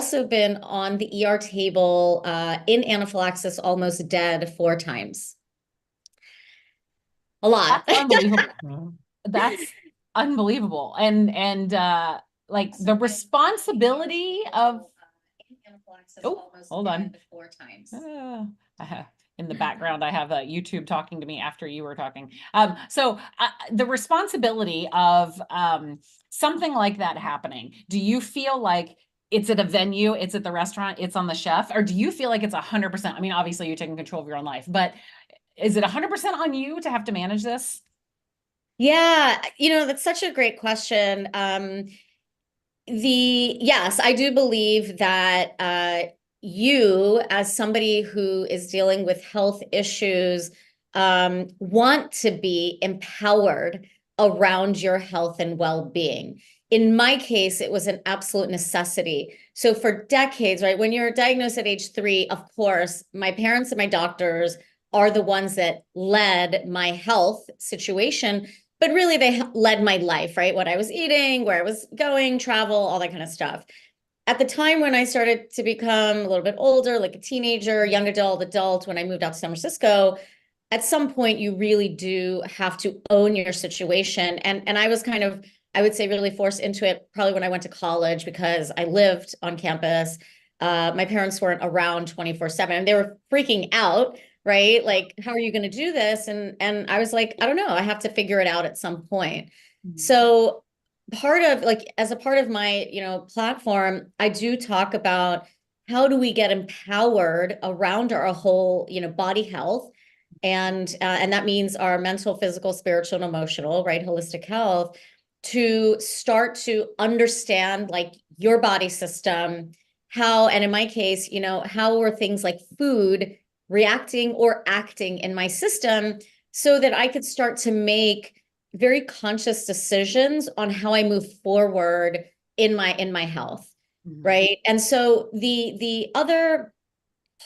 also been on the ER table in anaphylaxis, almost dead 4 times. A lot. That's unbelievable. That's unbelievable. And like the responsibility of oh, hold on. Uh, in the background, I have YouTube talking to me after you were talking. So the responsibility of something like that happening, do you feel like it's at a venue, it's at the restaurant, it's on the chef, or do you feel like it's 100%? I mean, obviously you're taking control of your own life, but is it 100% on you to have to manage this? Yeah, that's such a great question. Yes, I do believe that you, as somebody who is dealing with health issues, want to be empowered around your health and well-being. In my case, it was an absolute necessity. So for decades, right, when you're diagnosed at age 3, of course, my parents and my doctors are the ones that led my health situation, but really they led my life, right? What I was eating, where I was going, travel, all that kind of stuff. At the time when I started to become a little bit older, like a teenager, young adult, when I moved out to San Francisco, at some point you really do have to own your situation. And I was kind of, I would say, really forced into it probably when I went to college because I lived on campus. My parents weren't around 24/7 and they were freaking out, right? Like, how are you going to do this? And I was like, I don't know, I have to figure it out at some point. Mhm. So part of like as a part of my, platform, I do talk about how do we get empowered around our whole, body health, and that means our mental, physical, spiritual, and emotional, right? Holistic health, to start to understand like your body system, how, and in my case, how were things like food reacting or acting in my system so that I could start to make very conscious decisions on how I move forward in my health, Mhm. right? And so the other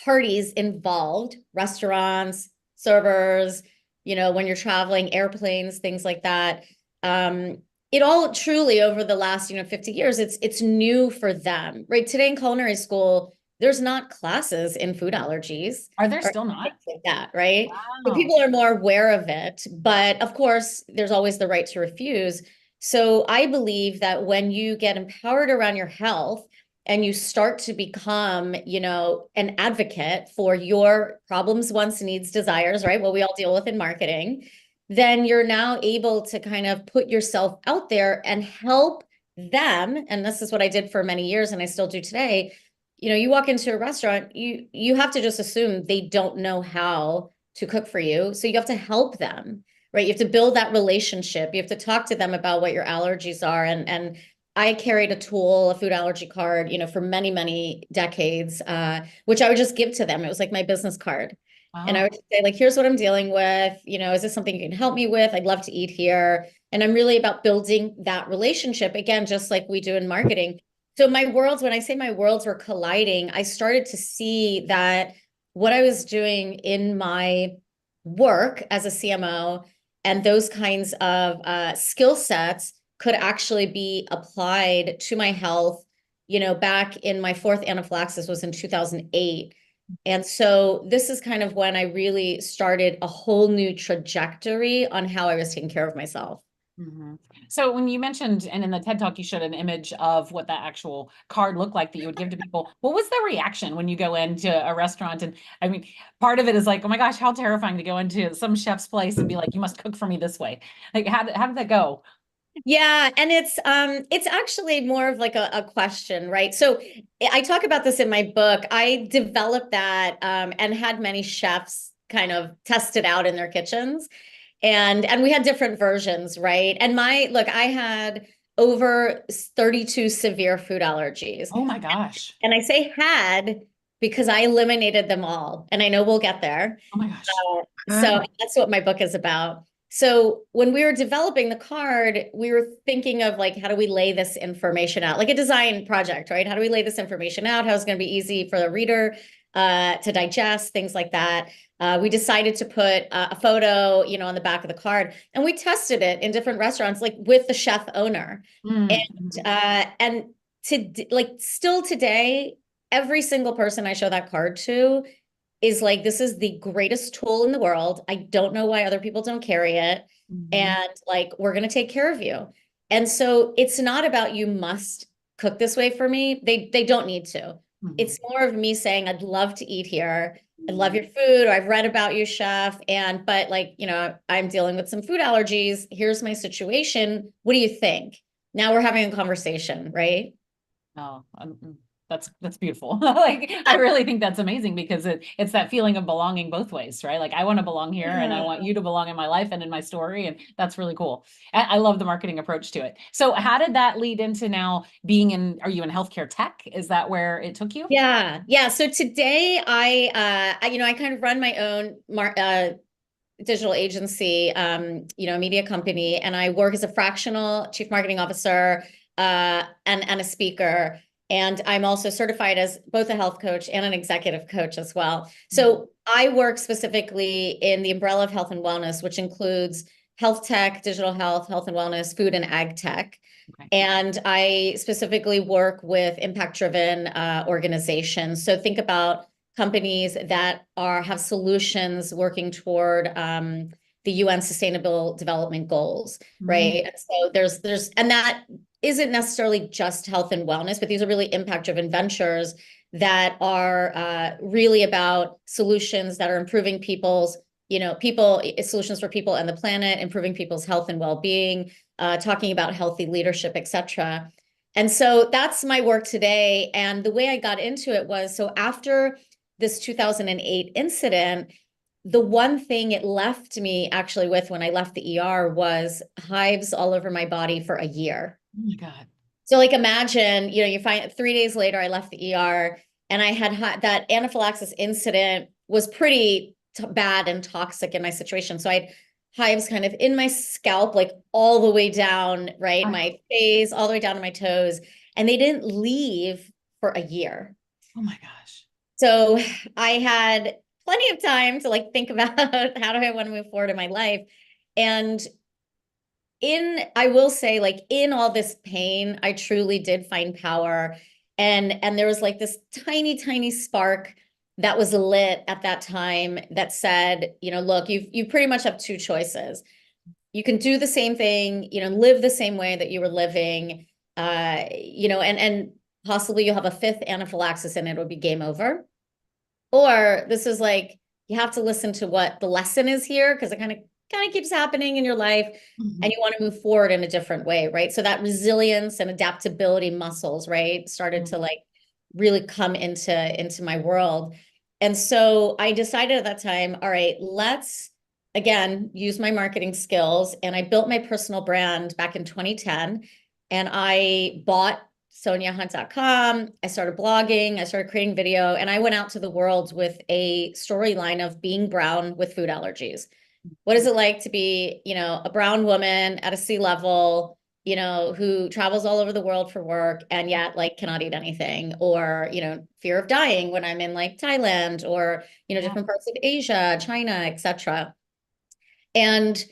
parties involved, restaurants, servers, when you're traveling, airplanes, things like that. Um, it all truly over the last, 50 years, it's new for them, right? Today in culinary school, there's not classes in food allergies Are there or still not? anything like that, right? So Wow. people are more aware of it, but of course, there's always the right to refuse. So I believe that when you get empowered around your health, and you start to become, an advocate for your problems, wants, needs, desires, right? What we all deal with in marketing, then you're now able to kind of put yourself out there and help them. And this is what I did for many years, and I still do today. You walk into a restaurant, you have to just assume they don't know how to cook for you. So you have to help them, right? You have to build that relationship. You have to talk to them about what your allergies are, and I carried a tool, a food allergy card, for many, many decades, which I would just give to them. It was like my business card. And I Wow. would say, like, here's what I'm dealing with. Is this something you can help me with? I'd love to eat here. And I'm really about building that relationship, again, just like we do in marketing. So my worlds, when I say my worlds were colliding, I started to see that what I was doing in my work as a CMO and those kinds of skill sets could actually be applied to my health. Back in my fourth anaphylaxis was in 2008. And so this is kind of when I really started a whole new trajectory on how I was taking care of myself. Mhm. So when you mentioned, and in the TED Talk, you showed an image of what that actual card looked like that you would give to people. What was the reaction when you go into a restaurant? And I mean, part of it is like, oh my gosh, how terrifying to go into some chef's place and be like, you must cook for me this way. Like, how did that go? Yeah, and it's actually more of like a question, right? So I talk about this in my book. I developed that and had many chefs kind of test it out in their kitchens. And we had different versions, right? And my look, I had over 32 severe food allergies. Oh my gosh. And I say had because I eliminated them all. And I know we'll get there. Oh my gosh. So that's what my book is about. So when we were developing the card, we were thinking of like, how do we lay this information out? Like a design project, right? How do we lay this information out? How it's going to be easy for the reader to digest, things like that. We decided to put a photo, on the back of the card, and we tested it in different restaurants, like with the chef owner. Mm, And like still today, every single person I show that card to is like, this is the greatest tool in the world. I don't know why other people don't carry it. Mhm. And like, we're going to take care of you. And so it's not about you must cook this way for me. They don't need to. Mhm. It's more of me saying, I'd love to eat here. I love your food, or I've read about you, chef. And, but like, I'm dealing with some food allergies. Here's my situation. What do you think? Now we're having a conversation, right? Oh, that's beautiful. Like I really think that's amazing because it's that feeling of belonging both ways, right? Like I want to belong here and I Yeah. want you to belong in my life and in my story, and that's really cool. I love the marketing approach to it. So how did that lead into now being in, are you in healthcare tech? Is that where it took you? Yeah. Yeah. So today I kind of run my own digital agency, media company, and I work as a fractional chief marketing officer, and a speaker. And I'm also certified as both a health coach and an executive coach as well. Mhm. So I work specifically in the umbrella of health and wellness, which includes health tech, digital health, health and wellness, food and ag tech. Okay. And I specifically work with impact-driven organizations. So think about companies that have solutions working toward the UN Sustainable Development Goals, Mhm. right? And so and that isn't necessarily just health and wellness, but these are really impact-driven ventures that are really about solutions that are improving solutions for people and the planet, improving people's health and well-being, talking about healthy leadership, et cetera. And so that's my work today. And the way I got into it was, so after this 2008 incident, the one thing it left me actually with when I left the ER was hives all over my body for a year. Oh my God. So like imagine, you find 3 days later, I left the ER and I had that anaphylaxis incident was pretty bad and toxic in my situation. So I had hives kind of in my scalp, like all the way down, right? I, My face, all the way down to my toes. And they didn't leave for a year. oh my gosh. So I had plenty of time to like think about how do I want to move forward in my life. And I will say, like in all this pain, I truly did find power. And there was like this tiny, tiny spark that was lit at that time that said, look, you pretty much have two choices. You can do the same thing, live the same way that you were living, and possibly you'll have a fifth anaphylaxis and it'll be game over. Or this is like, you have to listen to what the lesson is here because it kind of keeps happening in your life and Mhm. you want to move forward in a different way, right? So that resilience and adaptability muscles, right, started to Mhm. like really come into my world. And so I decided at that time, all right, let's again use my marketing skills. And I built my personal brand back in 2010. And I bought soniahunt.com. I started blogging, I started creating video, and I went out to the world with a storyline of being brown with food allergies. What is it like to be, a brown woman at a sea level, who travels all over the world for work and yet like cannot eat anything, or, fear of dying when I'm in like Thailand or, Yeah. different parts of Asia, China, etc. And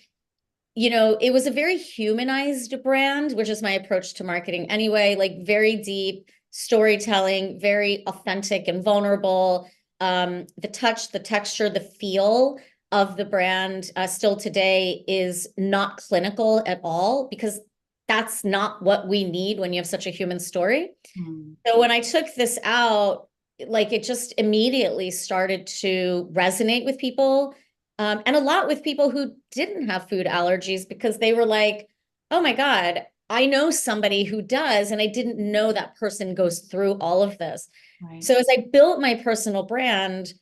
it was a very humanized brand, which is my approach to marketing anyway, like very deep storytelling, very authentic and vulnerable. The touch, the texture, the feel of the brand still today is not clinical at all because that's not what we need when you have such a human story. Mhm. So when I took this out, like it just immediately started to resonate with people, and a lot with people who didn't have food allergies because they were like, oh my God, I know somebody who does, and I didn't know that person goes through all of this. Right. So as I built my personal brand,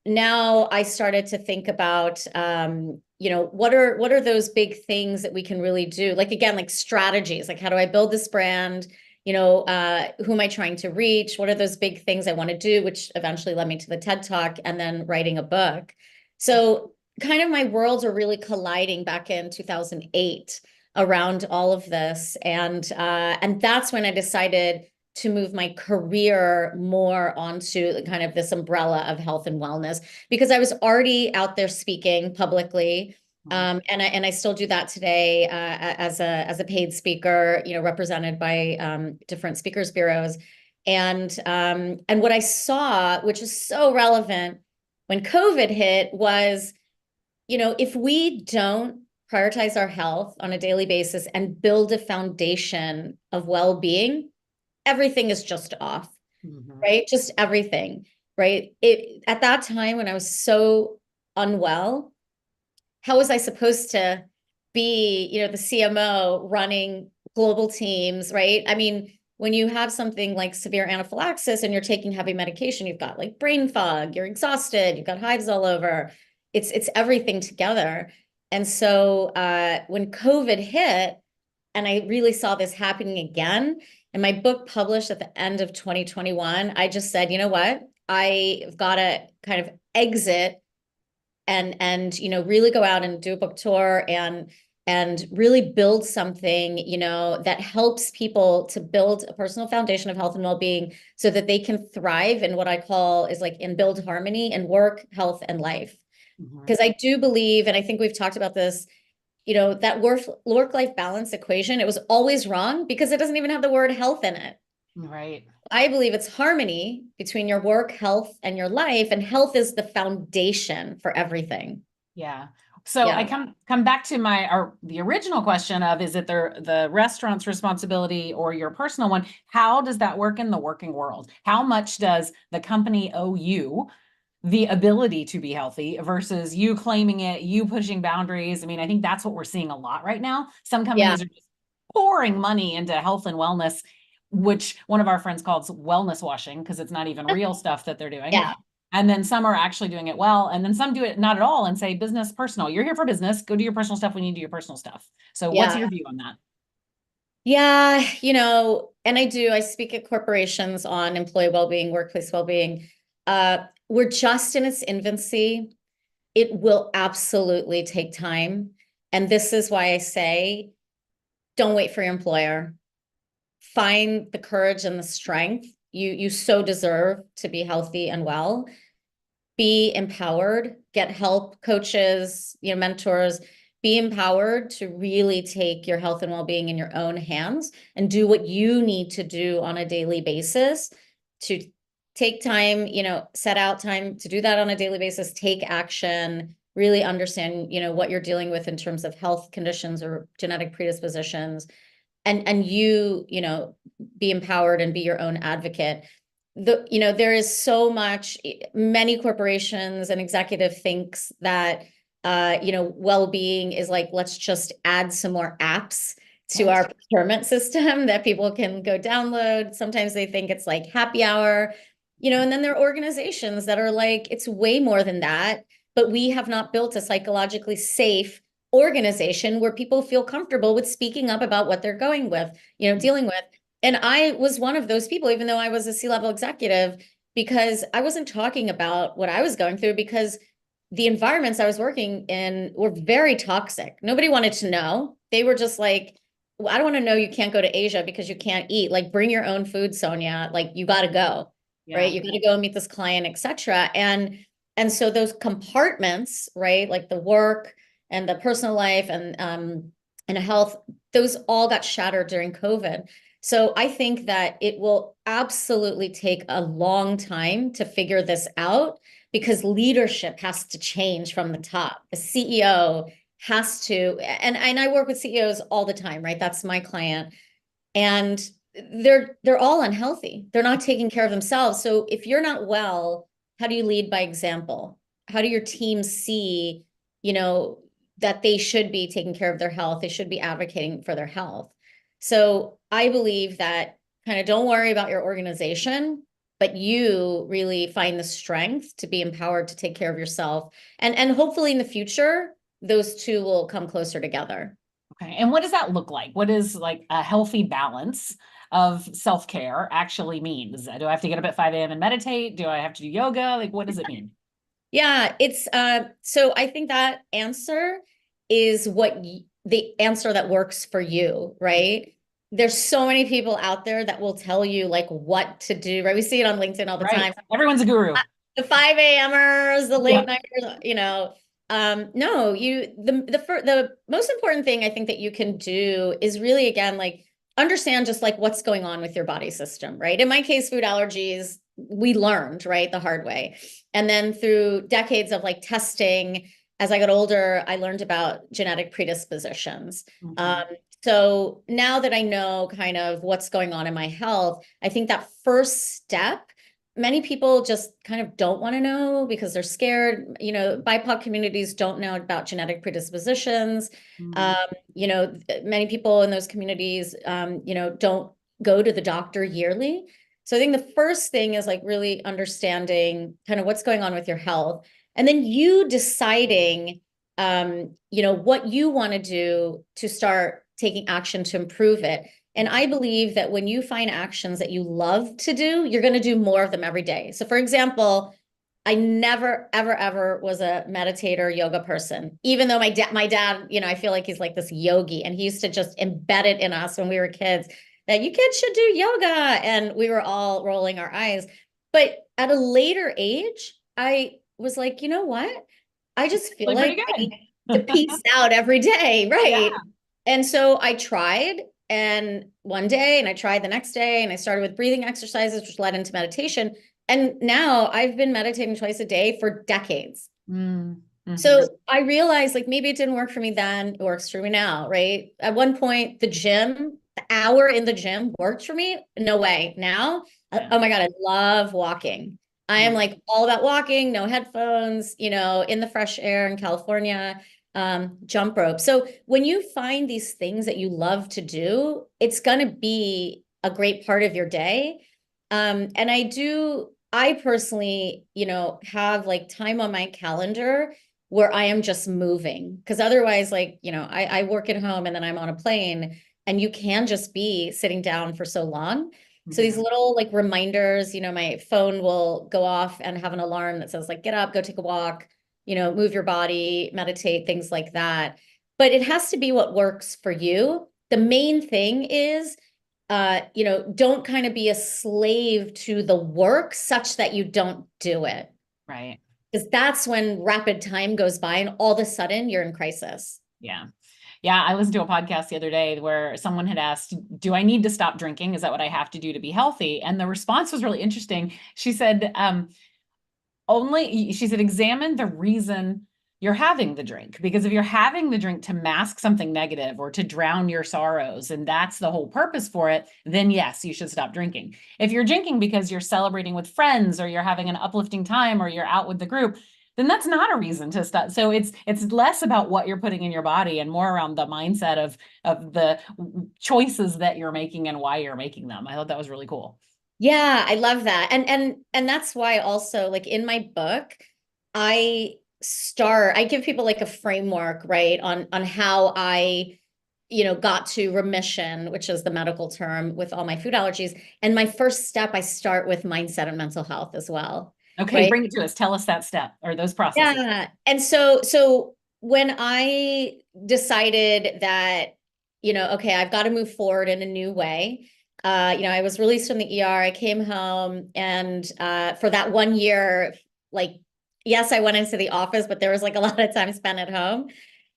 now I started to think about, what are those big things that we can really do? Like again, like strategies, like how do I build this brand? Who am I trying to reach? What are those big things I want to do, which eventually led me to the TED Talk and then writing a book. So kind of my worlds are really colliding back in 2008 around all of this. And that's when I decided to move my career more onto kind of this umbrella of health and wellness because I was already out there speaking publicly. And I still do that today as a paid speaker, represented by different speakers bureaus. And what I saw, which is so relevant when COVID hit, was, if we don't prioritize our health on a daily basis and build a foundation of well-being, everything is just off, right? Just everything, right? At that time when I was so unwell, how was I supposed to be, the CMO running global teams, right? I mean, when you have something like severe anaphylaxis and you're taking heavy medication, you've got like brain fog, you're exhausted, you've got hives all over. It's everything together. And so when COVID hit, and I really saw this happening again, and my book published at the end of 2021, I just said, you know what? I've got to kind of exit and really go out and do a book tour and really build something that helps people to build a personal foundation of health and well-being so that they can thrive in what I call is like in build harmony in work, health, and life. Because I do believe, and I think we've talked about this, that work-life balance equation, it was always wrong because it doesn't even have the word health in it. Right. I believe it's harmony between your work, health, and your life, and health is the foundation for everything. Yeah. So I come back to the original question of, is it the restaurant's responsibility or your personal one? How does that work in the working world? How much does the company owe you the ability to be healthy versus you claiming it, you pushing boundaries? I mean, I think that's what we're seeing a lot right now. Some companies are just pouring money into health and wellness, which one of our friends calls wellness washing because it's not even real stuff that they're doing. Yeah. And then some are actually doing it well. And then some do it not at all and say business, personal. You're here for business. Go do your personal stuff when you do your personal stuff. So what's your view on that? Yeah, and I speak at corporations on employee well-being, workplace well-being. We're just in its infancy. It will absolutely take time. And this is why I say, don't wait for your employer. Find the courage and the strength. You so deserve to be healthy and well. Be empowered, get help, coaches, mentors, be empowered to really take your health and well-being in your own hands and do what you need to do on a daily basis to take time, set out time to do that on a daily basis, take action, really understand, what you're dealing with in terms of health conditions or genetic predispositions, and be empowered and be your own advocate. There is so much, many corporations and executive thinks that, well-being is like, let's just add some more apps to our procurement system that people can go download. Sometimes they think it's like happy hour, and then there are organizations that are like, it's way more than that, but we have not built a psychologically safe organization where people feel comfortable with speaking up about what they're dealing with. And I was one of those people, even though I was a C-level executive, because I wasn't talking about what I was going through because the environments I was working in were very toxic. Nobody wanted to know. They were just like, well, I don't want to know you can't go to Asia because you can't eat. Like, bring your own food, Sonia. Like, you got to go, right? You got to go and meet this client, etc. And so those compartments, right, like the work and the personal life and health, those all got shattered during COVID. So I think that it will absolutely take a long time to figure this out because leadership has to change from the top. The CEO has to, and I work with CEOs all the time, right? That's my client. And they're all unhealthy. They're not taking care of themselves. So if you're not well, how do you lead by example? How do your team see, that they should be taking care of their health? They should be advocating for their health. So I believe that kind of don't worry about your organization, but you really find the strength to be empowered to take care of yourself. And hopefully in the future, those two will come closer together. Okay. And what does that look like? What is like a healthy balance of self-care actually mean? Do I have to get up at 5 a.m. and meditate? Do I have to do yoga? Like, what does it mean? Yeah, it's so I think that answer is the answer that works for you, right? There's so many people out there that will tell you like what to do, right? We see it on LinkedIn all the time. Everyone's a guru. The 5 a.m.ers, the late nighters, No, the most important thing I think that you can do is really, again, like understand just like what's going on with your body system, right? In my case, food allergies, we learned, right, the hard way. And then through decades of like testing, as I got older, I learned about genetic predispositions. Um, Mhm. so now that I know kind of what's going on in my health, I think that first step, many people just kind of don't want to know because they're scared. BIPOC communities don't know about genetic predispositions. Mhm. Um, Many people in those communities, don't go to the doctor yearly. So I think the first thing is like really understanding kind of what's going on with your health, and then you deciding, what you want to do to start taking action to improve it. And I believe that when you find actions that you love to do, you're going to do more of them every day. So, for example, I never, ever, ever was a meditator yoga person, even though my dad, I feel like he's like this yogi, and he used to just embed it in us when we were kids that you kids should do yoga. And we were all rolling our eyes. But at a later age, I was like, you know what? I just feel Really like pretty I good. need to peace out every day, Yeah. right? And so I tried, and one day, and I tried the next day, and I started with breathing exercises, which led into meditation. And now I've been meditating twice a day for decades. Mm, mhm. So I realized like maybe it didn't work for me then, it works for me now, right? At one point, the hour in the gym worked for me. No way. Now, Yeah. oh my God, I love walking. I am Mm. like all about walking, no headphones, in the fresh air in California, jump rope. So when you find these things that you love to do, it's going to be a great part of your day. And I personally, have like time on my calendar where I am just moving. Because otherwise, like, I work at home and then I'm on a plane, and you can just be sitting down for so long. So these Mhm. little like reminders, my phone will go off and have an alarm that says, like, get up, go take a walk, move your body, meditate, things like that. But it has to be what works for you. The main thing is, don't kind of be a slave to the work such that you don't do it. Right. Because that's when rapid time goes by and all of a sudden you're in crisis. Yeah. Yeah. I listened to a podcast the other day where someone had asked, do I need to stop drinking? Is that what I have to do to be healthy? And the response was really interesting. She said, she said, examine the reason you're having the drink. Because if you're having the drink to mask something negative or to drown your sorrows, and that's the whole purpose for it, then yes, you should stop drinking. If you're drinking because you're celebrating with friends or you're having an uplifting time or you're out with the group, then that's not a reason to stop. So it's less about what you're putting in your body and more around the mindset of the choices that you're making and why you're making them. I thought that was really cool. Yeah, I love that. And that's why also like in my book, I give people like a framework, right, on how I, got to remission, which is the medical term with all my food allergies. And my first step, I start with mindset and mental health as well, Okay, right? bring it to us. Tell us that step or those processes. Yeah. And so when I decided that, okay, I've got to move forward in a new way. I was released from the ER. I came home, and for that 1 year, like, yes, I went into the office, but there was like a lot of time spent at home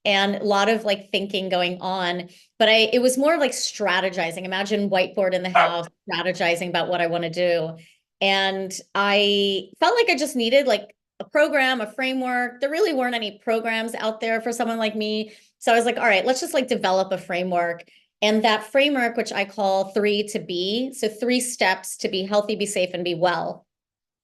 and a lot of like thinking going on. But it was more like strategizing. Imagine whiteboard in the house, strategizing about what I want to do. And I felt like I just needed like a program, a framework. There really weren't any programs out there for someone like me. So I was like, all right, let's just like develop a framework. And that framework, which I call 3 to Be, so 3 steps to be healthy, be safe, and be well.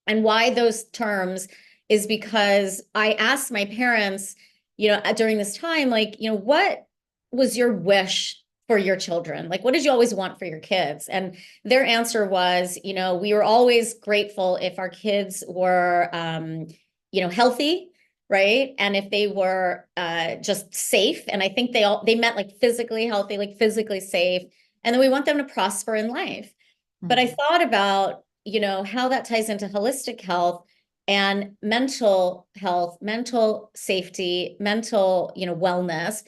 And why those terms is because I asked my parents, during this time, like, what was your wish for your children? Like, what did you always want for your kids? And their answer was, we were always grateful if our kids were, healthy, right? And if they were just safe. And I think they meant like physically healthy, like physically safe. And then we want them to prosper in life. But I Mhm. thought about, how that ties into holistic health and mental health, mental safety, mental, wellness,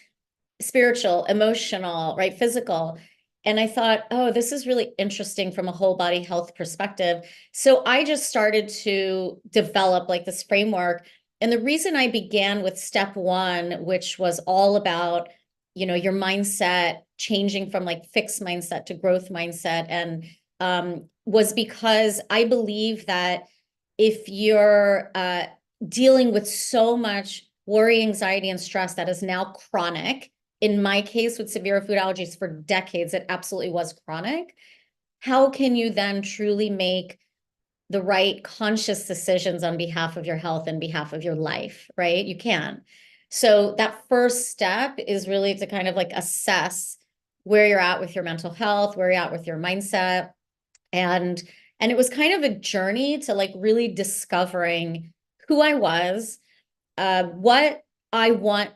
spiritual, emotional, right, physical. And I thought, oh, this is really interesting from a whole body health perspective. So I just started to develop like this framework. And the reason I began with step one, which was all about, your mindset changing from like fixed mindset to growth mindset, and was because I believe that if you're dealing with so much worry, anxiety, and stress that is now chronic, in my case with severe food allergies for decades, it absolutely was chronic. How can you then truly make the right conscious decisions on behalf of your health and behalf of your life, right? You can. So that first step is really to kind of like assess where you're at with your mental health, where you're at with your mindset. And it was kind of a journey to like really discovering who I was, what I want,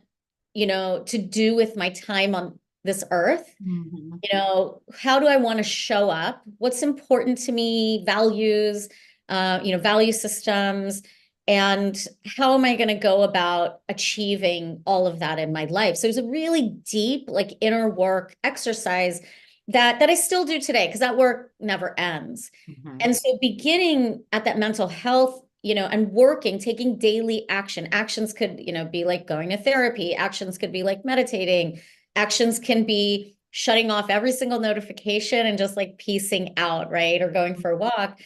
to do with my time on this earth. Mhm. How do I want to show up? What's important to me, values, value systems, and how am I going to go about achieving all of that in my life? So it was a really deep, like inner work exercise that I still do today because that work never ends. Mhm. And so beginning at that mental health, and working, taking daily action. Actions could, be like going to therapy. Actions could be like meditating. Actions can be shutting off every single notification and just like piecing out, right? Or going for a walk.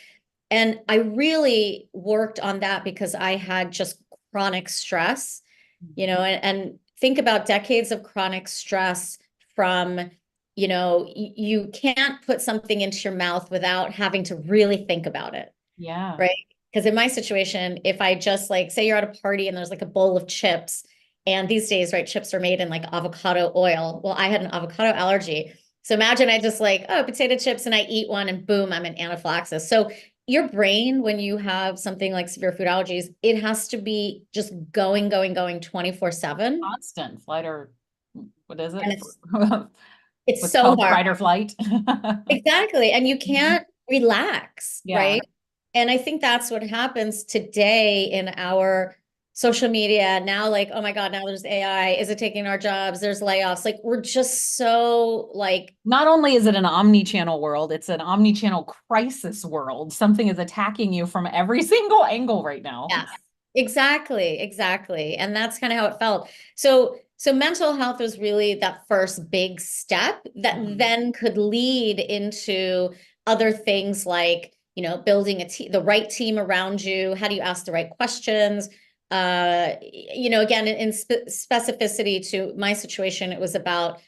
And I really worked on that because I had just chronic stress, and think about decades of chronic stress from, you can't put something into your mouth without having to really think about it, Yeah. right? Because in my situation, if I just like say you're at a party and there's like a bowl of chips, and these days, right, chips are made in like avocado oil. Well, I had an avocado allergy. So imagine I just like, oh, potato chips and I eat one and boom, I'm in anaphylaxis. So your brain, when you have something like severe food allergies, it has to be just going, going, going 24/7. Constant flight or what is it? And it's What's so called hard. fight or flight. Exactly. And you can't relax, Yeah. right? And I think that's what happens today in our social media now. Like, oh my God, now there's AI. Is it taking our jobs? There's layoffs. Like, we're just so like, Not only is it an omni-channel world, it's an omni-channel crisis world. Something is attacking you from every single angle right now. yes, exactly, exactly. And that's kind of how it felt. So mental health was really that first big step that Mhm. then could lead into other things like, building the right team around you. How do you ask the right questions? Again, in specificity to my situation, it was about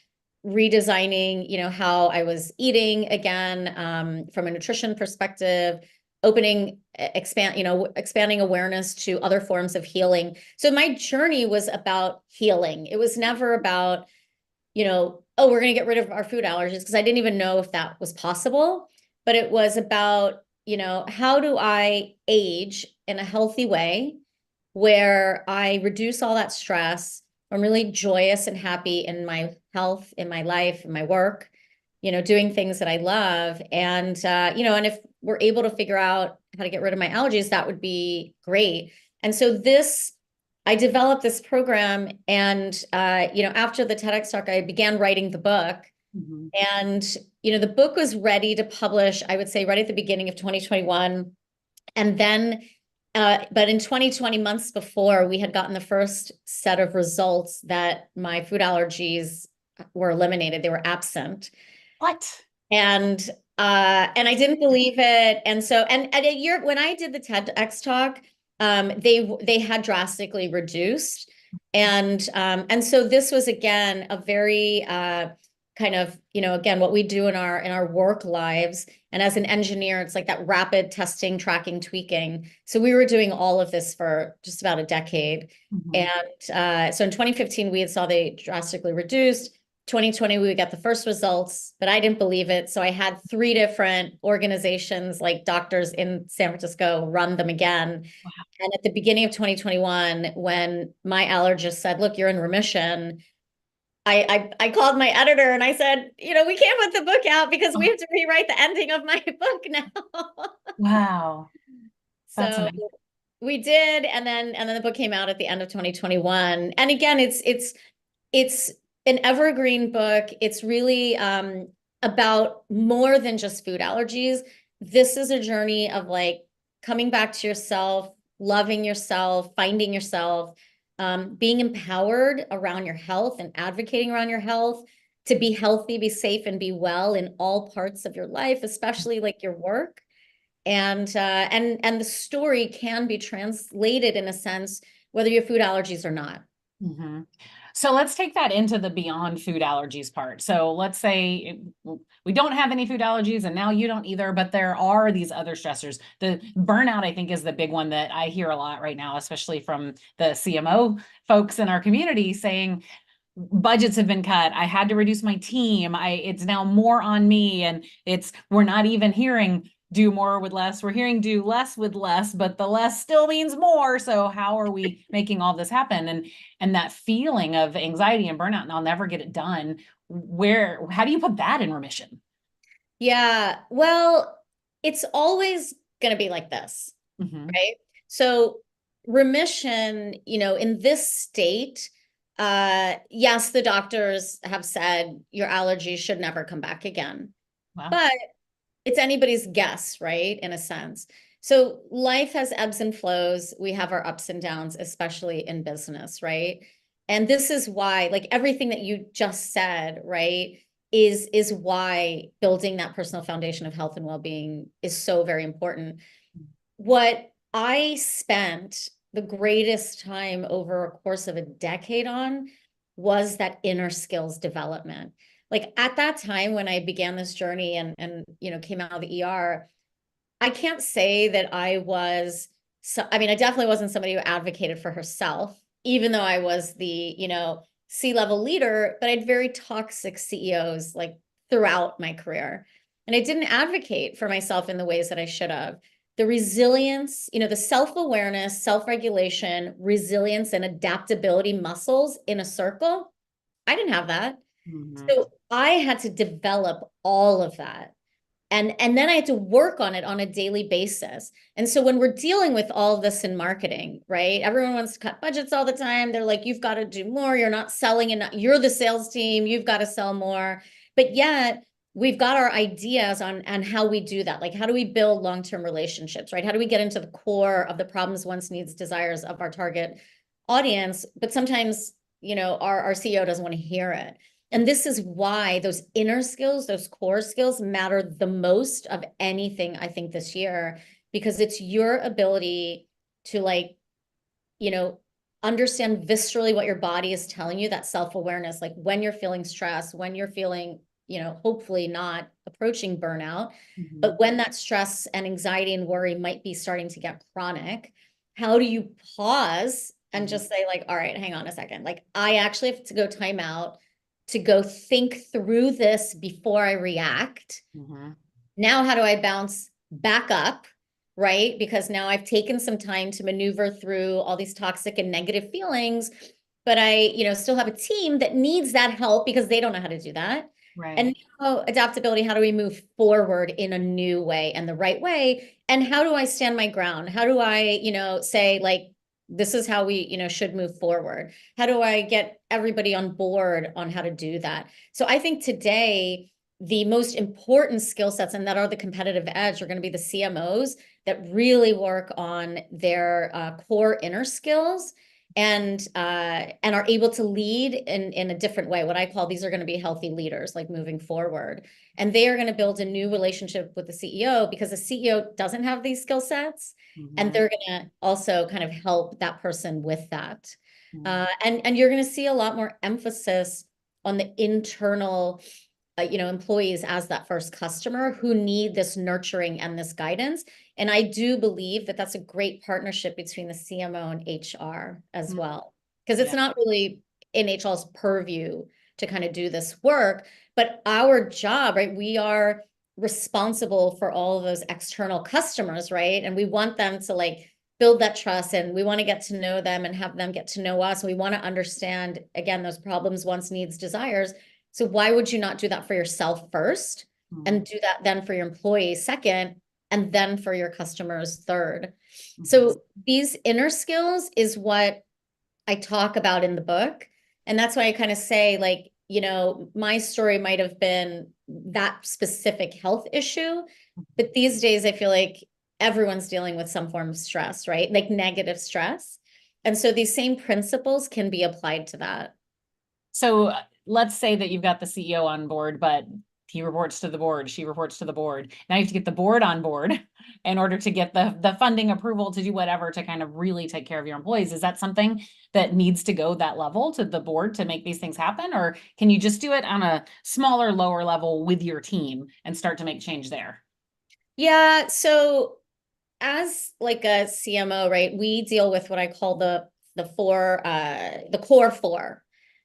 redesigning, how I was eating again, from a nutrition perspective, expanding awareness to other forms of healing. So my journey was about healing. It was never about, oh, we're going to get rid of our food allergies, because I didn't even know if that was possible. But it was about, how do I age in a healthy way where I reduce all that stress? I'm really joyous and happy in my health, in my life, in my work, doing things that I love. And if we're able to figure out how to get rid of my allergies, that would be great. And so I developed this program, and after the TEDx talk, I began writing the book. Mhm. And the book was ready to publish, I would say, right at the beginning of 2021. And then, but in 2020, months before, we had gotten the first set of results that my food allergies were eliminated. They were absent. What? And I didn't believe it. And so, and a year when I did the TEDx talk, they had drastically reduced. And so this was again a very kind of, again, what we do in our work lives. And as an engineer, it's like that rapid testing, tracking, tweaking. So we were doing all of this for just about a decade. Mhm. And so in 2015, we saw they drastically reduced. 2020, we got the first results, but I didn't believe it. So I had 3 different organizations, like doctors in San Francisco, run them again. And at the beginning of 2021, when my allergist said, look, you're in remission, I called my editor and I said, we can't put the book out because we have to rewrite the ending of my book now. Wow. That's So amazing. we did, and then the book came out at the end of 2021. And again, it's an evergreen book. It's really about more than just food allergies. This is a journey of like coming back to yourself, loving yourself, finding yourself, being empowered around your health and advocating around your health to be healthy, be safe, and be well in all parts of your life, especially like your work. And the story can be translated in a sense, whether you have food allergies or not. Mm-hmm. So let's take that into the beyond food allergies part. So let's say we don't have any food allergies and now you don't either, but there are these other stressors. The burnout, I think, is the big one that I hear a lot right now, especially from the CMO folks in our community saying, budgets have been cut. I had to reduce my team. It's now more on me. And we're not even hearing do more with less. We're hearing do less with less, but the less still means more. So how are we making all this happen? And that feeling of anxiety and burnout, and I'll never get it done. How do you put that in remission? Yeah, well, it's always going to be like this, Mm-hmm. right? So remission, in this state, yes, the doctors have said your allergies should never come back again. Wow. But it's anybody's guess, right? In a sense. So life has ebbs and flows. We have our ups and downs, especially in business, right? And this is why, like everything that you just said, right, is why building that personal foundation of health and well-being is so very important. What I spent the greatest time over a course of a decade on was that inner skills development. Like at that time when I began this journey and came out of the ER, I can't say that I was I mean, I definitely wasn't somebody who advocated for herself, even though I was the, C-level leader, but I had very toxic CEOs like throughout my career. And I didn't advocate for myself in the ways that I should have. The resilience, the self-awareness, self-regulation, resilience, and adaptability muscles in a circle, I didn't have that. Mm-hmm. So I had to develop all of that. And then I had to work on it on a daily basis. And so when we're dealing with all of this in marketing, right? Everyone wants to cut budgets all the time. They're like, you've got to do more. You're not selling enough. You're the sales team. You've got to sell more. But yet we've got our ideas on how we do that. Like, how do we build long-term relationships, right? How do we get into the core of the problems, wants, needs, desires of our target audience? But sometimes, our CEO doesn't want to hear it. And this is why those inner skills, those core skills matter the most of anything, I think, this year, because it's your ability to understand viscerally what your body is telling you, that self-awareness, like when you're feeling stress, when you're feeling, hopefully not approaching burnout, Mm-hmm. but when that stress and anxiety and worry might be starting to get chronic, how do you pause and just say like, all right, hang on a second. Like I actually have to go time out to go think through this before I react. Mm-hmm. Now, how do I bounce back up? Right? Because now I've taken some time to maneuver through all these toxic and negative feelings, but I, still have a team that needs that help because they don't know how to do that. Right. And now adaptability, how do we move forward in a new way and the right way? And how do I stand my ground? How do I, say like, this is how we, should move forward? How do I get everybody on board on how to do that? So I think today, the most important skill sets and that are the competitive edge are going to be the CMOs that really work on their core inner skills and are able to lead in a different way. What I call these are going to be healthy leaders, like moving forward. And they are going to build a new relationship with the CEO because the CEO doesn't have these skill sets, and they're going to also kind of help that person with that. And you're going to see a lot more emphasis on the internal employees as that first customer who need this nurturing and this guidance. And I do believe that that's a great partnership between the CMO and HR as well, because it's not really in HR's purview to kind of do this work, but our job, right? We are responsible for all of those external customers, right? And we want them to like build that trust, and we want to get to know them and have them get to know us. We want to understand, again, those problems, wants, needs, desires. So why would you not do that for yourself first and do that then for your employees second, and then for your customers third? So these inner skills is what I talk about in the book. And that's why I kind of say like, my story might have been that specific health issue, but these days I feel like everyone's dealing with some form of stress, right? Like negative stress. And so these same principles can be applied to that. So let's say that you've got the CEO on board, but he reports to the board, she reports to the board. Now you have to get the board on board in order to get the funding approval to do whatever to kind of really take care of your employees. Is that something that needs to go that level to the board to make these things happen? Or can you just do it on a smaller, lower level with your team and start to make change there? Yeah, so as like a CMO, right, we deal with what I call the core four.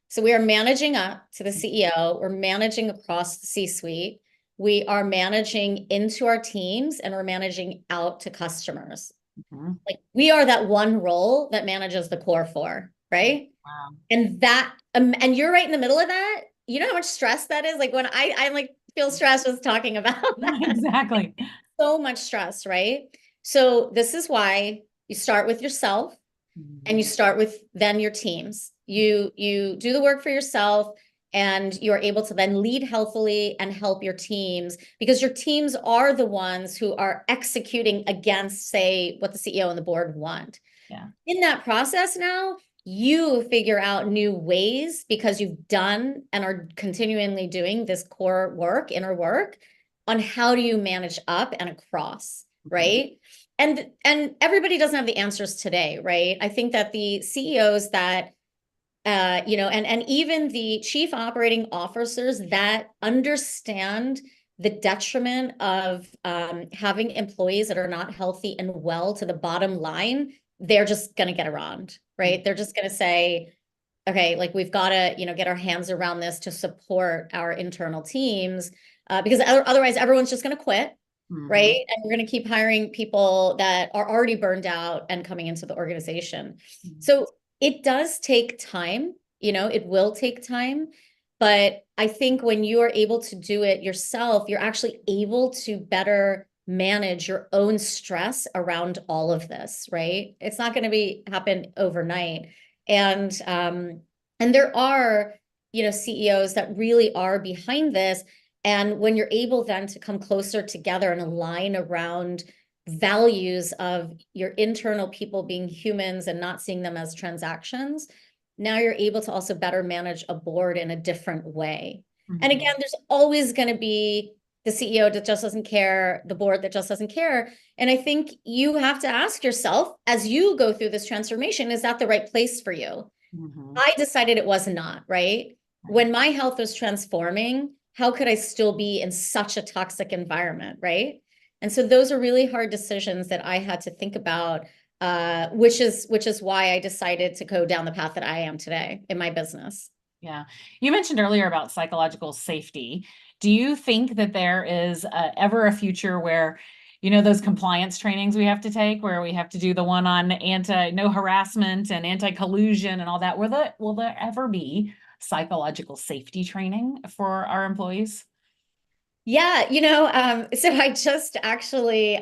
So we are managing up to the CEO, we're managing across the C-suite, we are managing into our teams, and we're managing out to customers. Mhm. Like we are that one role that manages the core four, right? Wow. And you're right in the middle of that. You know how much stress that is? Like when I like feel stressed just talking about that. Exactly. So much stress, right? So this is why you start with yourself and you Mhm. start with then your teams. You do the work for yourself and you're able to then lead healthily and help your teams because your teams are the ones who are executing against, say, what the CEO and the board want. Yeah. In that process now, you figure out new ways because you've done and are continually doing this core work, inner work on how do you manage up and across, Mhm. right? And everybody doesn't have the answers today, right? I think that the CEOs that and even the chief operating officers that understand the detriment of having employees that are not healthy and well to the bottom line, they're just going to get around, right? They're just going to say, okay, like we've got to, get our hands around this to support our internal teams, because otherwise everyone's just going to quit, Mhm. right? And we're going to keep hiring people that are already burned out and coming into the organization. Mhm. So it does take time, it will take time. But I think when you are able to do it yourself, you're actually able to better manage your own stress around all of this, right? It's not going to be happen overnight. And there are, CEOs that really are behind this. And when you're able then to come closer together and align around values of your internal people being humans and not seeing them as transactions, now you're able to also better manage a board in a different way. And again, Mhm. there's always going to be the CEO that just doesn't care, the board that just doesn't care. And I think you have to ask yourself as you go through this transformation, is that the right place for you? Mhm. I decided it was not, right? Right. When my health was transforming, how could I still be in such a toxic environment, right? And so those are really hard decisions that I had to think about, which is why I decided to go down the path that I am today in my business. Yeah. You mentioned earlier about psychological safety. Do you think that there is ever a future where, those compliance trainings we have to take, where we have to do the one on no harassment and anti-collusion and all that? Will there ever be psychological safety training for our employees? Yeah, so I just actually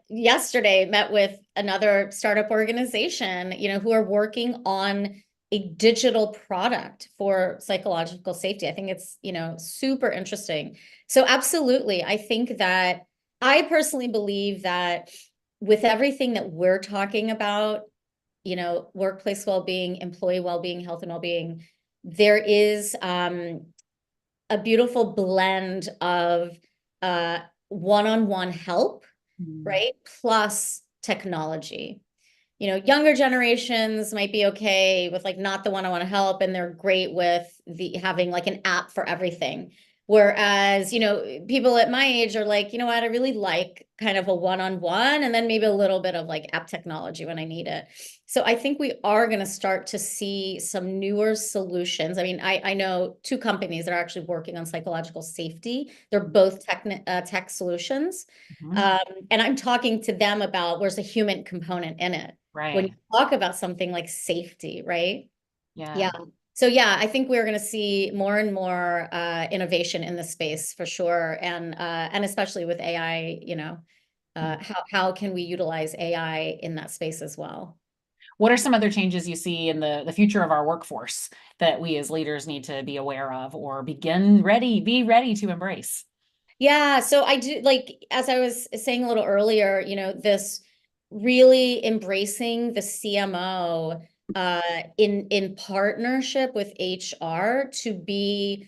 yesterday met with another startup organization, who are working on a digital product for psychological safety. I think it's, super interesting. So absolutely, I think that I personally believe that with everything that we're talking about, workplace well-being, employee well-being, health and well-being, there is a beautiful blend of uh, one-on-one help, Mm. right? Plus technology. Younger generations might be okay with like not the one I want to help, and they're great with the having like an app for everything. Whereas, people at my age are like, you know what, I really like kind of a one-on-one and then maybe a little bit of like app technology when I need it. So I think we are going to start to see some newer solutions. I mean, I know two companies that are actually working on psychological safety. They're both tech solutions. Mhm. Um, and I'm talking to them about where's the human component in it when you Right. talk about something like safety, right? Yeah. Yeah. So yeah, I think we're going to see more and more innovation in the space for sure, and especially with AI, Mm. how can we utilize AI in that space as well? What are some other changes you see in the future of our workforce that we as leaders need to be aware of or be ready to embrace? Yeah, so I do like, as I was saying a little earlier, this really embracing the CMO in partnership with HR to be,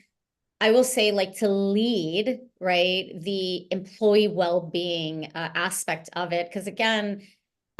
I will say, like, to lead, right, the employee well-being aspect of it. Because again,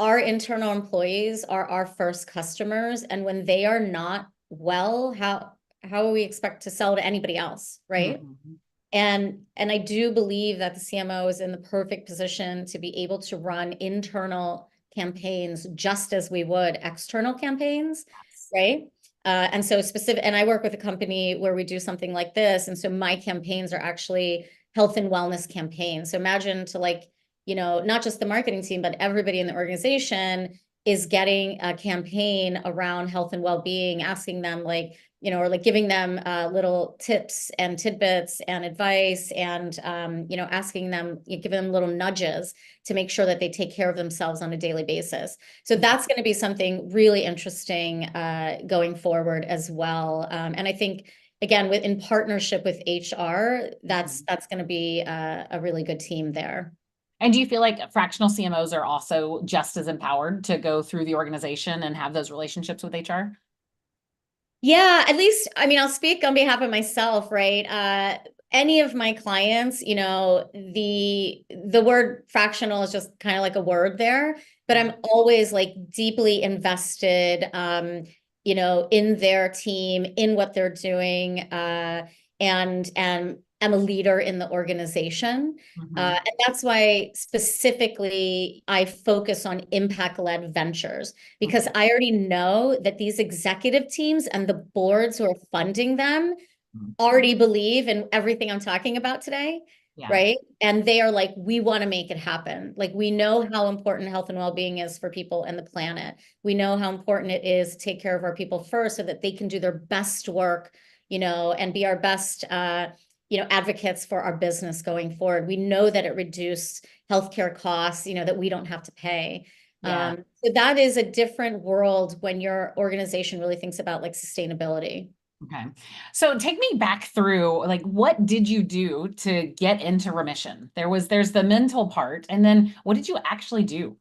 our internal employees are our first customers, and when they are not well, how will we expect to sell to anybody else, right? Mhm. And I do believe that the CMO is in the perfect position to be able to run internal campaigns just as we would external campaigns, Yes. right? And so specific, and I work with a company where we do something like this. And so my campaigns are actually health and wellness campaigns. So imagine to, like, not just the marketing team, but everybody in the organization is getting a campaign around health and well-being, asking them, like, or like giving them little tips and tidbits and advice, and asking them, giving them little nudges to make sure that they take care of themselves on a daily basis. So that's going to be something really interesting going forward as well. And I think, again, in partnership with HR, that's going to be a really good team there. And do you feel like fractional CMOs are also just as empowered to go through the organization and have those relationships with HR? Yeah, at least, I mean, I'll speak on behalf of myself, right? Any of my clients, the word fractional is just kind of like a word there, but I'm always like deeply invested, in their team, in what they're doing, and I'm a leader in the organization. Mhm. And that's why specifically I focus on impact-led ventures, because Okay. I already know that these executive teams and the boards who are funding them Mhm. already believe in everything I'm talking about today, Yeah. right? And they are like, we want to make it happen. Like, we know how important health and well-being is for people and the planet. We know how important it is to take care of our people first so that they can do their best work, and be our best, advocates for our business going forward. We know that it reduces healthcare costs, that we don't have to pay. Yeah. So that is a different world when your organization really thinks about, like, sustainability. Okay. So take me back through, like, what did you do to get into remission? There's the mental part, and then what did you actually do?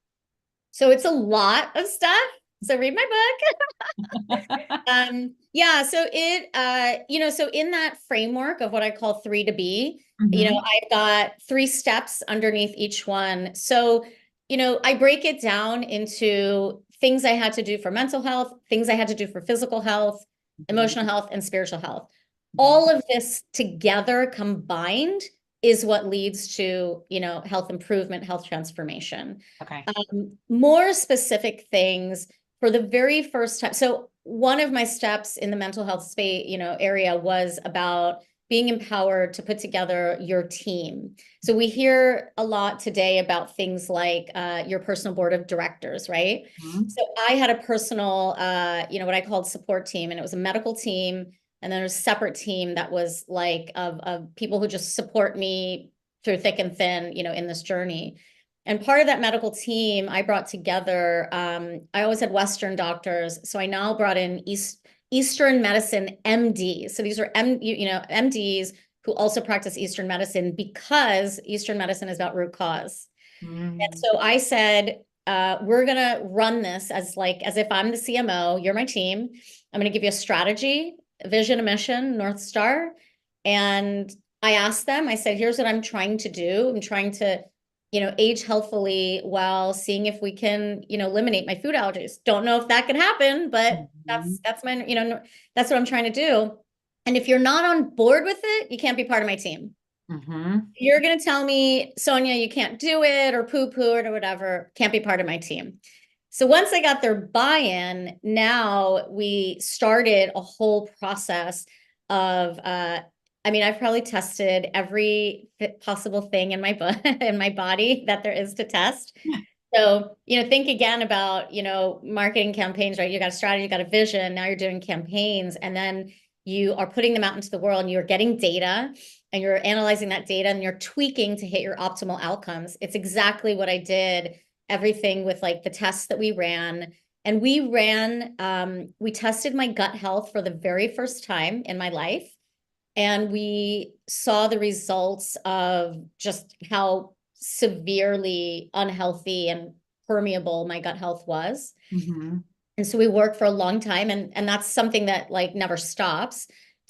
So it's a lot of stuff. So read my book. Yeah, so so in that framework of what I call three to be, Hmm. I've got three steps underneath each one. So, I break it down into things I had to do for mental health, things I had to do for physical health, emotional health, and spiritual health. All of this together combined is what leads to, health improvement, health transformation. Okay. More specific things for the very first time. So one of my steps in the mental health space, area was about being empowered to put together your team. So we hear a lot today about things like your personal board of directors, right? Mhm. So I had a personal, what I called support team, and it was a medical team. And then there's a separate team that was like of people who just support me through thick and thin, in this journey. And part of that medical team I brought together, I always had Western doctors. So I now brought in Eastern medicine MDs. So these are MDs who also practice Eastern medicine, because Eastern medicine is about root cause. And Mhm. so I said, we're gonna run this as if I'm the CMO, you're my team. I'm gonna give you a strategy, a vision, a mission, North Star. And I asked them, I said, here's what I'm trying to do. I'm trying to, age healthfully while seeing if we can, eliminate my food allergies. Don't know if that can happen, but Mhm. that's my, that's what I'm trying to do. And if you're not on board with it, you can't be part of my team. Mhm. You're going to tell me, Sonia, you can't do it, or poo-poo it, or whatever, can't be part of my team. So once I got their buy-in, now we started a whole process of, I mean, I've probably tested every possible thing in my in my body that there is to test. So, think again about, marketing campaigns, right? You got a strategy, you got a vision, now you're doing campaigns, and then you are putting them out into the world, and you're getting data, and you're analyzing that data, and you're tweaking to hit your optimal outcomes. It's exactly what I did, everything with, like, the tests that we ran. And we tested my gut health for the very first time in my life. And we saw the results of just how severely unhealthy and permeable my gut health was. Mhm. And so we worked for a long time, and that's something that like never stops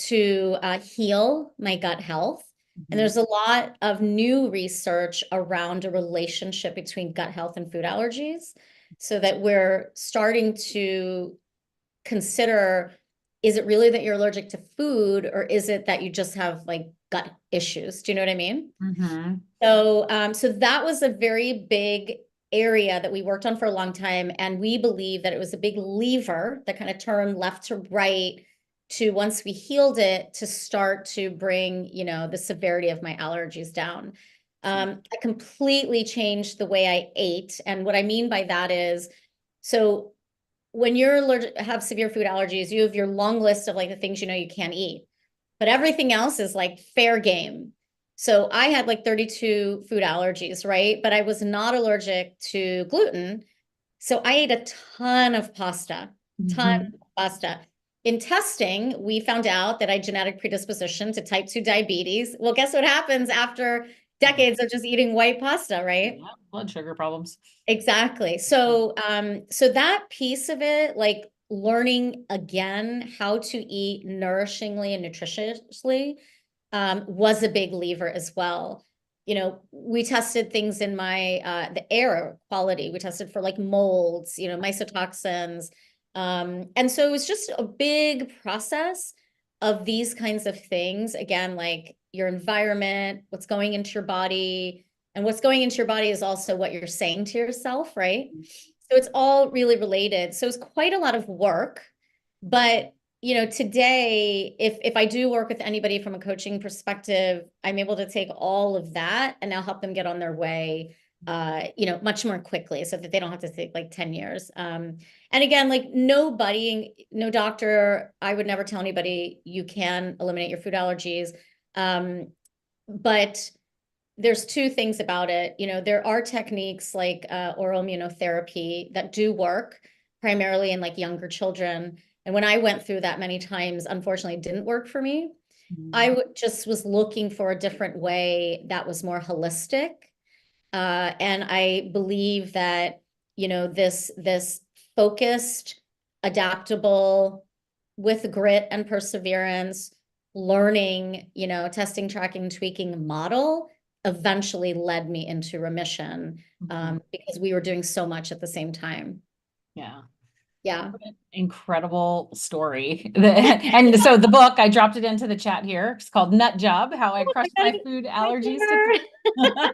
to heal my gut health. And Mhm. there's a lot of new research around a relationship between gut health and food allergies, so that we're starting to consider, is it really that you're allergic to food, or is it that you just have like gut issues? Do you know what I mean? Mhm. So that was a very big area that we worked on for a long time, and we believe that it was a big lever that kind of turned left to right to, once we healed it, to start to bring, the severity of my allergies down. I completely changed the way I ate, and what I mean by that is, so when you're allergic, have severe food allergies, you have your long list of like the things you can't eat, but everything else is like fair game. So I had like 32 food allergies, right? But I was not allergic to gluten. So I ate a ton of pasta, ton Mhm. of pasta. In testing, we found out that I had genetic predisposition to type 2 diabetes. Well, guess what happens after decades of just eating white pasta, right? Yeah, blood sugar problems. Exactly. So that piece of it, like learning again how to eat nourishingly and nutritiously, was a big lever as well. We tested things in my the air quality. We tested for like molds, mycotoxins. And so it was just a big process of these kinds of things. Again, like your environment, what's going into your body, and what's going into your body is also what you're saying to yourself, right? So it's all really related. So it's quite a lot of work, but today, if I do work with anybody from a coaching perspective, I'm able to take all of that and now help them get on their way, much more quickly, so that they don't have to take like 10 years. And again, like nobody, no doctor, I would never tell anybody you can eliminate your food allergies. But there's two things about it. There are techniques like oral immunotherapy that do work primarily in like younger children. And when I went through that many times, unfortunately, it didn't work for me. Mhm. Just was looking for a different way that was more holistic. And I believe that, this focused, adaptable, with grit and perseverance, learning, testing, tracking, tweaking model eventually led me into remission, Mhm. because we were doing so much at the same time. Yeah. Yeah. Incredible story. And so the book, I dropped it into the chat here. It's called Nut Job: How I Oh my Crushed God, My it's Food right Allergies to there.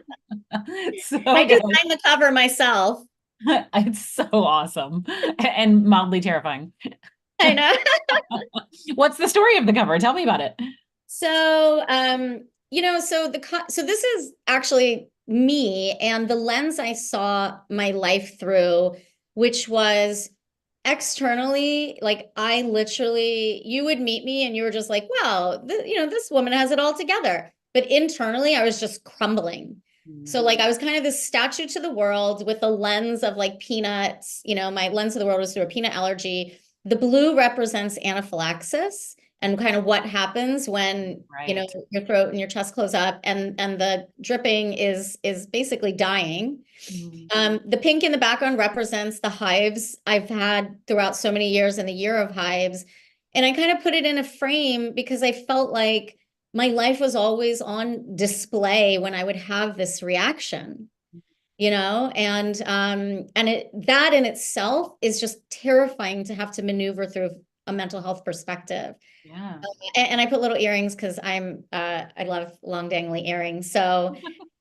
So I good. designed the cover myself. It's so awesome and mildly terrifying. I know. What's the story of the cover? Tell me about it. So this is actually me and the lens I saw my life through, which was externally, like I literally, you would meet me and you were just like, wow, this woman has it all together. But internally, I was just crumbling. So like I was kind of this statue to the world with a lens of like peanuts. My lens of the world was through a peanut allergy. The blue represents anaphylaxis and kind of what happens when Right. your throat and your chest close up, and the dripping is basically dying. Mhm. The pink in the background represents the hives I've had throughout so many years and the year of hives. And I kind of put it in a frame because I felt like my life was always on display when I would have this reaction, and that in itself is just terrifying to have to maneuver through a mental health perspective. Yeah. And I put little earrings because I love long dangly earrings. So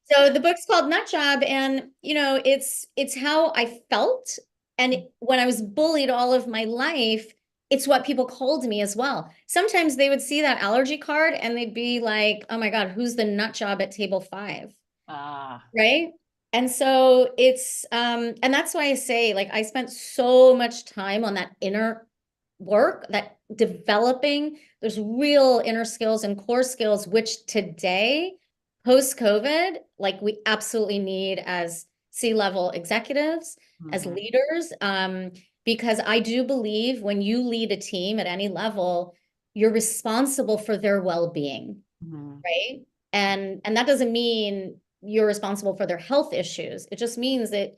the book's called Nut Job, and it's how I felt. And when I was bullied all of my life, it's what people called me as well. Sometimes they would see that allergy card and they'd be like, "Oh my God, who's the nut job at table 5?" Ah, Right? And so and that's why I say, like, I spent so much time on that inner work, that developing those real inner skills and core skills, which today, post-COVID, like we absolutely need as C-level executives, as mhm. leaders, because I do believe when you lead a team at any level, you're responsible for their well-being, Mhm. right? And that doesn't mean you're responsible for their health issues. It just means that,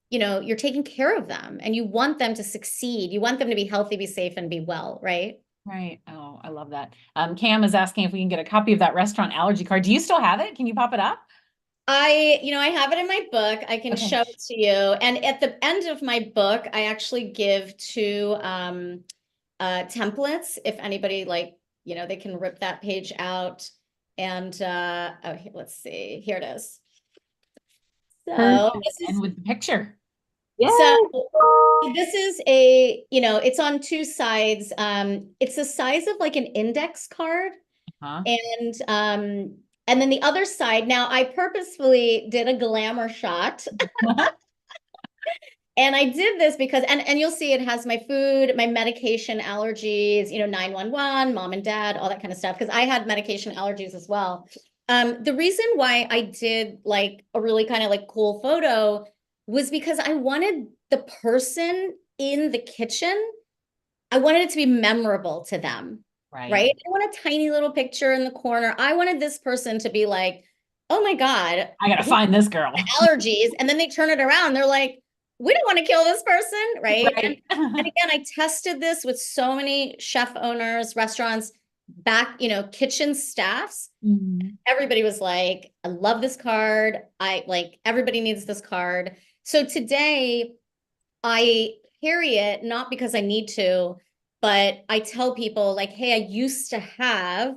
you're taking care of them and you want them to succeed. You want them to be healthy, be safe, and be well, right? Right. Oh, I love that. Cam is asking if we can get a copy of that restaurant allergy card. Do you still have it? Can you pop it up? I have it in my book. I can Okay. show it to you. And at the end of my book, I actually give two templates. If anybody they can rip that page out. And let's see. Here it is. So Perfect. this And is with the picture. so Yes. this is it's on two sides. It's the size of like an index card. Huh? And then the other side, now I purposefully did a glamour shot. And I did this because, and you'll see it has my food, my medication allergies, 911, mom and dad, all that kind of stuff, because I had medication allergies as well. The reason why I did like a really kind of like cool photo was because I wanted the person in the kitchen, I wanted it to be memorable to them, Right. right? I want a tiny little picture in the corner. I wanted this person to be like, oh my God, I gotta find this girl. allergies. And then they turn it around. They're like, we don't want to kill this person, right? Right. And again, I tested this with so many chef owners, restaurants, kitchen staffs. Mhm. Everybody was like, I love this card. Everybody needs this card. So today I carry it not because I need to, but I tell people like, hey, I used to have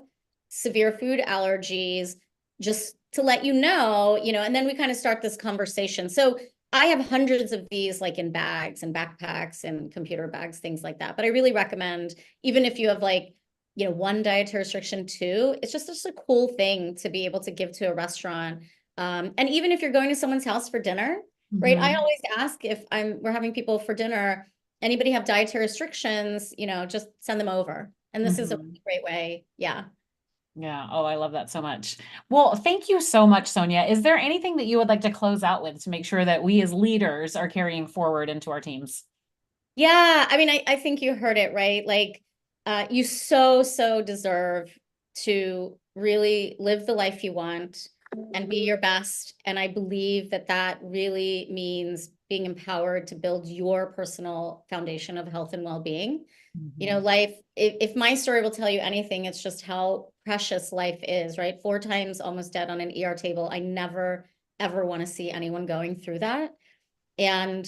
severe food allergies, just to let and then we kind of start this conversation. So I have hundreds of these like in bags and backpacks and computer bags, things like that. But I really recommend, even if you have one dietary restriction, two, it's just a cool thing to be able to give to a restaurant. And even if you're going to someone's house for dinner, right? I Mhm. always ask if we're having people for dinner, anybody have dietary restrictions, just send them over. And this is a Mhm. really great way. Yeah. Yeah. Oh, I love that so much. Well, thank you so much, Sonia. Is there anything that you would like to close out with to make sure that we as leaders are carrying forward into our teams? Yeah. I mean, I think you heard it, right? Like, you so deserve to really live the life you want and be your best. And I believe that that really means being empowered to build your personal foundation of health and well-being. Mhm. Life, if my story will tell you anything, it's just how precious life is, right? 4 times almost dead on an ER table. I never, ever want to see anyone going through that. And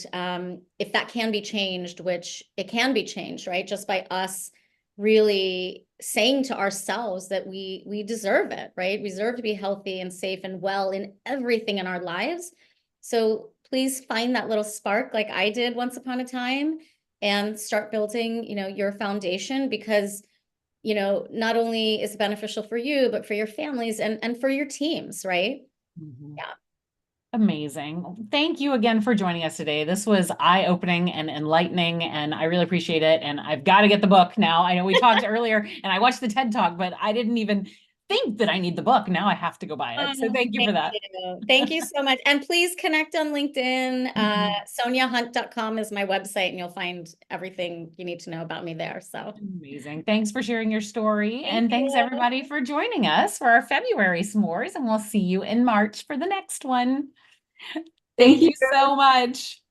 if that can be changed, which it can be changed, right? Just by us really saying to ourselves that we deserve it, right? We deserve to be healthy and safe and well in everything in our lives. So please find that little spark like I did once upon a time and start building, your foundation because, not only is it beneficial for you, but for your families and for your teams, right? Mhm. Yeah. Amazing. Thank you again for joining us today. This was eye-opening and enlightening, and I really appreciate it. And I've got to get the book now. I know we talked earlier and I watched the TED Talk, but I didn't even think that I need the book. Now I have to go buy it. So Oh, thank you for thank that. you. Thank you so much. And please connect on LinkedIn. Mhm. SoniaHunt.com is my website, and you'll find everything you need to know about me there. So Amazing. Thanks for sharing your story. thank And thanks you. everybody for joining us for our February s'mores. And we'll see you in March for the next one. Thank Thank you. you so much.